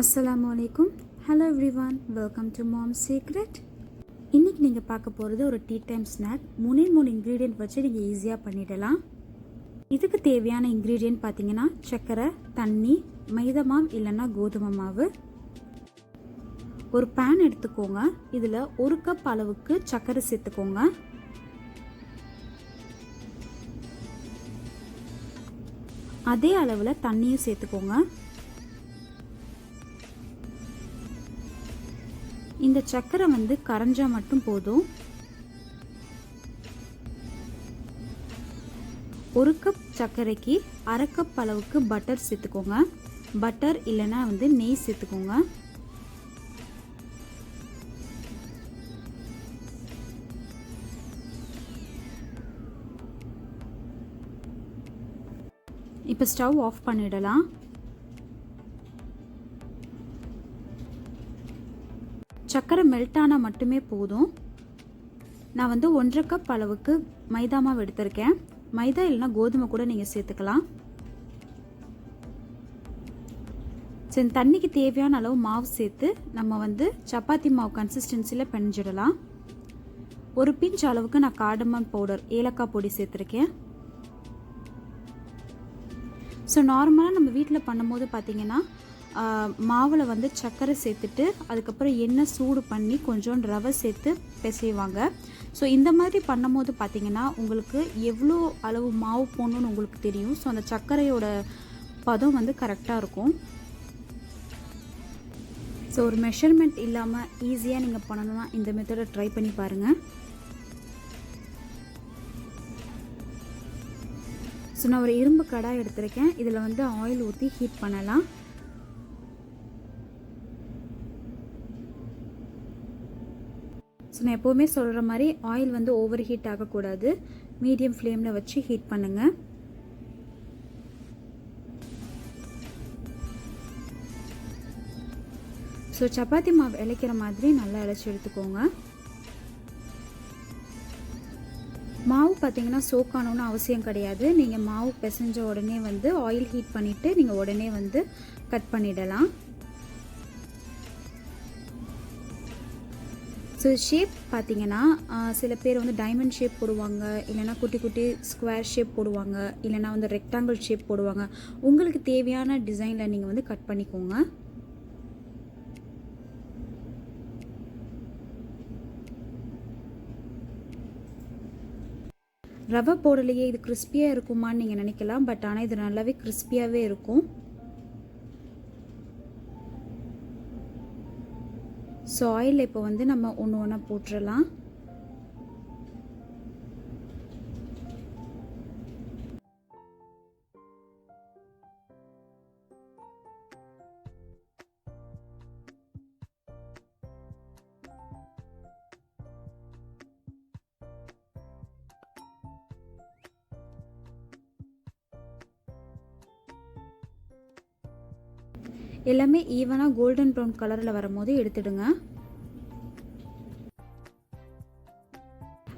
Assalaamu alaikum. Hello everyone. Welcome to Mom's Secret. இன்னைக்கு நீங்கள் பார்க்க போகிறது ஒரு டீ டைம் ஸ்நாக். மூணு இன்க்ரீடியன்ட் வச்சு நீங்கள் ஈஸியாக பண்ணிடலாம். இதுக்கு தேவையான இன்க்ரீடியன்ட் பார்த்தீங்கன்னா சர்க்கரை, தண்ணி, மைதா மாவு இல்லைன்னா கோதுமை மாவு. ஒரு பேன் எடுத்துக்கோங்க. இதில் 1 கப் அளவுக்கு சர்க்கரை சேர்த்துக்கோங்க. அதே அளவில் தண்ணியும் சேர்த்துக்கோங்க. இந்த சர்க்கரை கரைஞ்சா மட்டும் போதும். 1 கப் சர்க்கரைக்கு 1/2 கப் அளவுக்கு பட்டர் சேர்த்துக்கோங்க. பட்டர் இல்லைன்னா நெய் சேர்த்துக்கோங்க. இப்போ ஸ்டவ் ஆஃப் பண்ணிடலாம். சர்க்கரை மெல்ட் ஆனால் மட்டுமே போதும். நான் 1/2 கப் அளவுக்கு மைதா மாவு எடுத்திருக்கேன். மைதா இல்லைனா கோதுமை கூட நீங்கள் சேர்த்துக்கலாம். சரி, தண்ணிக்கு தேவையான அளவு மாவு சேர்த்து நம்ம சப்பாத்தி மாவு கன்சிஸ்டன்சியில் பிணைஞ்சிடலாம். ஒரு பிஞ்ச் அளவுக்கு நான் கார்டமம் பவுடர், ஏலக்காய் பொடி சேர்த்துருக்கேன். ஸோ நார்மலாக நம்ம வீட்டில் பண்ணும்போது பார்த்திங்கன்னா மாவில் சர்க்கரை சேர்த்துட்டு அதுக்கப்புறம் எண்ணெய் சூடு பண்ணி கொஞ்சோண்டு ரவை சேர்த்து பிசைவாங்க. ஸோ இந்த மாதிரி பண்ணும்போது பார்த்திங்கன்னா உங்களுக்கு எவ்வளோ அளவு மாவு போடணுன்னு உங்களுக்கு தெரியும். ஸோ அந்த சர்க்கரையோட பதம் கரெக்டாக இருக்கும். ஸோ ஒரு மெஷர்மெண்ட் இல்லாமல் ஈஸியாக நீங்கள் பண்ணணும்னா இந்த மெத்தடை ட்ரை பண்ணி பாருங்கள். ஸோ நான் ஒரு இரும்பு கடாய் எடுத்திருக்கேன். இதில் ஆயில் ஊற்றி ஹீட் பண்ணலாம். ஸோ நான் எப்போவுமே சொல்கிற மாதிரி ஆயில் ஓவர் ஹீட் ஆகக்கூடாது. மீடியம் ஃப்ளேமில் வச்சு ஹீட் பண்ணுங்கள். ஸோ சப்பாத்தி மாவு இழைக்கிற மாதிரி நல்லா இழைச்சி எடுத்துக்கோங்க. மாவு பார்த்தீங்கன்னா சோக்கானோன்னு அவசியம் கிடையாது. நீங்கள் மாவு பிசைஞ்ச உடனே ஆயில் ஹீட் பண்ணிவிட்டு நீங்கள் உடனே கட் பண்ணிடலாம். ஸோ ஷேப் பார்த்தீங்கன்னா சில பேர் டைமண்ட் ஷேப் போடுவாங்க, இல்லைனா குட்டி குட்டி ஸ்கொயர் ஷேப் போடுவாங்க, இல்லைனா ரெக்டாங்கிள் ஷேப் போடுவாங்க. உங்களுக்கு தேவையான டிசைனில் நீங்கள் கட் பண்ணிக்கோங்க. ரவை போடலையே இது கிறிஸ்பியாக இருக்குமான்னு நீங்கள் நினைக்கலாம். பட் ஆனால் இது நல்லாவே கிறிஸ்பியாகவே இருக்கும். ஸோ ஆயில் இப்போ நம்ம ஒன்று ஒன்றா போட்டுடலாம். எல்லாமே ஈவனாக கோல்டன் ப்ரௌன் கலரில் வரும்போது எடுத்துடுங்க.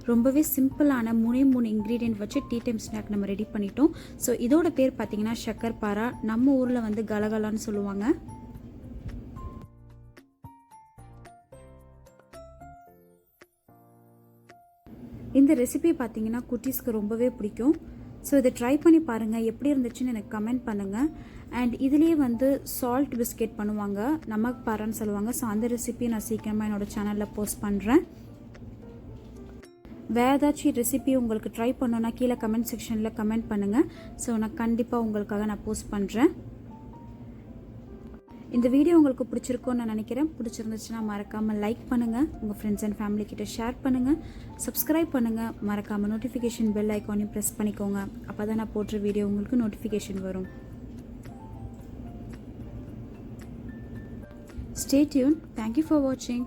ரொம்பவே சிம்பிளான மூணு இன்க்ரீடியன்ட் வச்சு டீ டைம் ஸ்நாக் நம்ம ரெடி பண்ணிட்டோம். ஸோ இதோட பேர் பார்த்தீங்கன்னா ஷக்கர்பாரா. நம்ம ஊரில் கலகலான்னு சொல்லுவாங்க. இந்த ரெசிபி பார்த்தீங்கன்னா குட்டீஸ்க்கு ரொம்பவே பிடிக்கும். ஸோ இதை ட்ரை பண்ணி பாருங்கள். எப்படி இருந்துச்சுன்னு எனக்கு கமெண்ட் பண்ணுங்கள். அண்ட் இதுலேயே சால்ட் பிஸ்கெட் பண்ணுவாங்க, நமக்கு பாரான்னு சொல்லுவாங்க. ஸோ அந்த ரெசிபி நான் சீக்கிரமாக என்னோடய சேனலில் போஸ்ட் பண்ணுறேன். வேறு ஏதாச்சும் ரெசிபி உங்களுக்கு ட்ரை பண்ணோன்னா கீழே கமெண்ட் செக்ஷனில் கமெண்ட் பண்ணுங்கள். ஸோ நான் கண்டிப்பாக உங்களுக்காக நான் போஸ்ட் பண்ணுறேன். இந்த வீடியோ உங்களுக்கு பிடிச்சிருக்கும்னு நான் நினைக்கிறேன். பிடிச்சிருந்துச்சுன்னா மறக்காமல் லைக் பண்ணுங்கள், உங்கள் ஃப்ரெண்ட்ஸ் அண்ட் ஃபேமிலி கிட்ட ஷேர் பண்ணுங்கள், சப்ஸ்கிரைப் பண்ணுங்கள். மறக்காமல் நோட்டிஃபிகேஷன் பெல் ஐக்கானையும் ப்ரெஸ் பண்ணிக்கோங்க. அப்போ தான் நான் போடுற வீடியோ உங்களுக்கு நோட்டிஃபிகேஷன் வரும். Stay tuned. Thank you for watching.